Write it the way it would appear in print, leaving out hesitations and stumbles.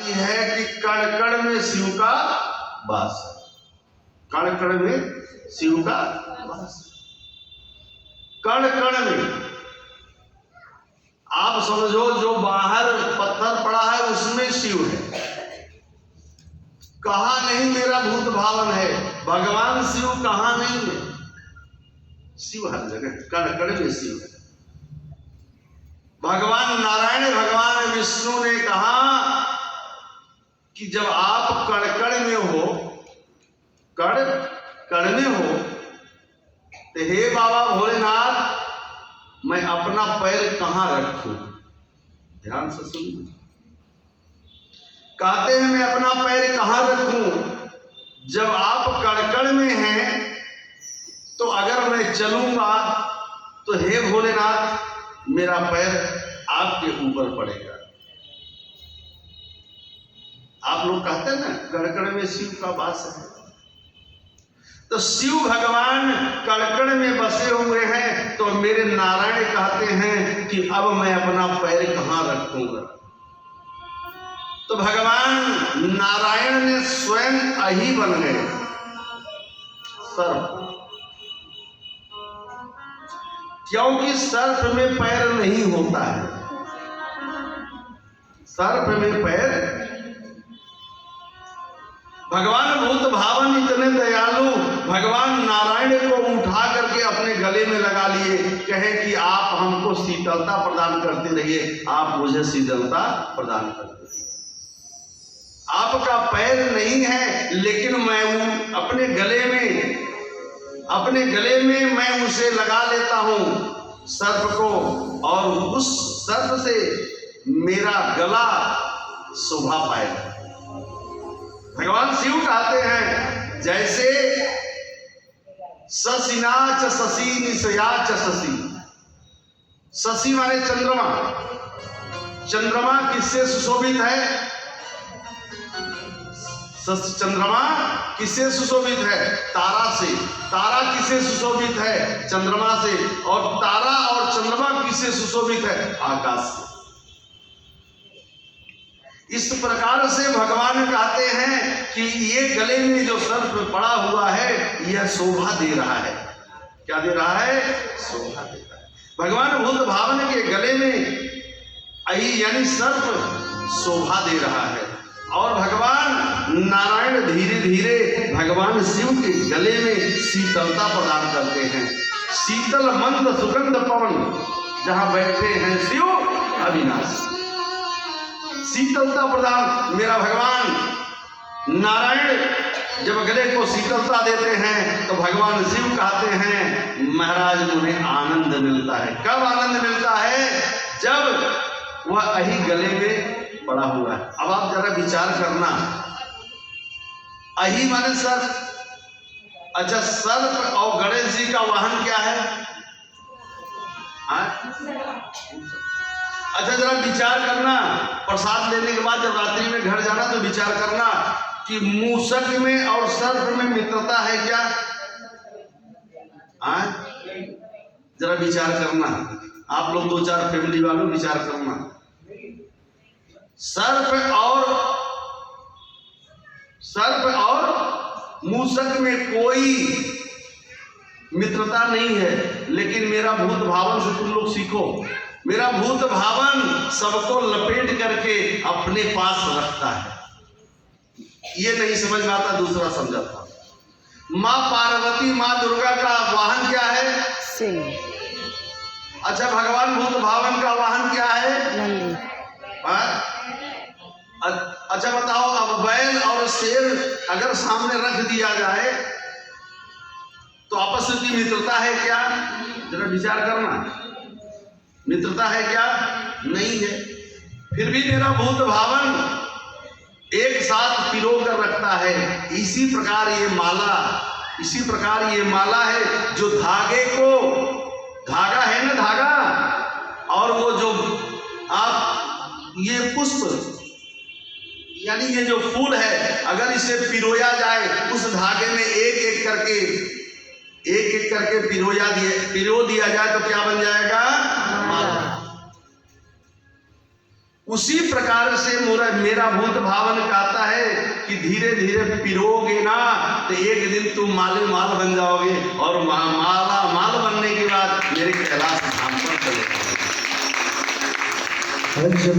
बताती है कि कण कण में शिव का वास है, कण कण में शिव का वास है, कण कण में। आप समझो जो बाहर पत्थर पड़ा है उसमें शिव है। कहा नहीं मेरा भूत भावन है, भगवान शिव कहा नहीं है, शिव हर जगह, कण कण में शिव है। भगवान नारायण भगवान विष्णु ने कहा कि जब आप कण कण में हो, कण कण में हो, तो हे बाबा भोलेनाथ मैं अपना पैर कहां रखूं? ध्यान से सुनिए। कहते हैं मैं अपना पैर कहां रखूं? जब आप कण कण में हैं तो अगर मैं चलूंगा तो हे भोलेनाथ मेरा पैर आपके ऊपर पड़ेगा। आप लोग कहते हैं ना कण कण में शिव का वास है, तो शिव भगवान कण कण में बसे हुए हैं। तो मेरे नारायण कहते हैं कि अब मैं अपना पैर कहां रखूंगा? तो भगवान नारायण ने स्वयं अही बन गए, सर्प। क्योंकि सर्प में पैर नहीं होता है, सर्प में पैर। भगवान भूत भावन इतने दयालु, भगवान नारायण को उठा करके अपने गले में लगा लिए, कहे कि आप हमको शीतलता प्रदान करते रहिए, आप मुझे शीतलता प्रदान करते रहिए। आपका पैर नहीं है लेकिन मैं अपने गले में मैं उसे लगा लेता हूं सर्प को, और उस सर्प से मेरा गला शोभा पाएगा। भगवान शिव कहते हैं जैसे शशिनाच शशि निशयाच शशि, शशि माने चंद्रमा, चंद्रमा किससे सुशोभित है? चंद्रमा किससे सुशोभित है? तारा से। तारा किससे सुशोभित है? चंद्रमा से। और तारा और चंद्रमा किससे सुशोभित है? आकाश से। इस प्रकार से भगवान कहते हैं कि ये गले में जो सर्प पड़ा हुआ है यह शोभा दे रहा है। क्या दे रहा है? शोभा दे रहा है। भगवान भूत भावन के गले में अही यानी सर्प शोभा दे रहा है, और भगवान नारायण धीरे धीरे भगवान शिव के गले में शीतलता प्रदान करते हैं। शीतल मंद सुगंध पवन जहां बैठे हैं शिव अविनाशी, शीतलता प्रदान। मेरा भगवान नारायण जब गले को शीतलता देते हैं तो भगवान शिव कहते हैं महाराज मुझे आनंद मिलता है। कब आनंद मिलता है? जब वह अही गले में पड़ा हुआ है। अब आप जरा विचार करना, अही माने सर्प। अच्छा, सर्प और गणेश जी का वाहन क्या है? अच्छा जरा विचार करना, प्रसाद लेने के बाद जब रात्रि में घर जाना तो विचार करना कि मूषक में और सर्प में मित्रता है क्या? जरा विचार करना, आप लोग दो चार फैमिली वालों विचार करना। सर्प और मूषक में कोई मित्रता नहीं है, लेकिन मेरा भूत भावन से तुम लोग सीखो। मेरा भूत भावन सबको लपेट करके अपने पास रखता है। ये नहीं समझ में आता, दूसरा समझाता। माँ पार्वती माँ दुर्गा का वाहन क्या है? सिंह। अच्छा, भगवान भूत भावन का वाहन क्या है? नंदी। अच्छा बताओ, अब बैल और शेर अगर सामने रख दिया जाए तो आपस में मित्रता है क्या? जरा विचार करना, मित्रता है क्या? नहीं है। फिर भी मेरा भूत भावन एक साथ पिरो कर रखता है। इसी प्रकार ये माला है जो धागे को, धागा है ना धागा, और वो जो आप ये पुष्प यानी ये जो फूल है अगर इसे पिरोया जाए उस धागे में एक एक करके पिरो दिया जाए तो क्या बन जाएगा? माला। उसी प्रकार से मेरा भूत भावन कहता है कि धीरे धीरे पिरोगे ना तो एक दिन तुम माले माल बन जाओगे और माला माल बनने के बाद मेरे कैलाश धाम पर चले जाओगे।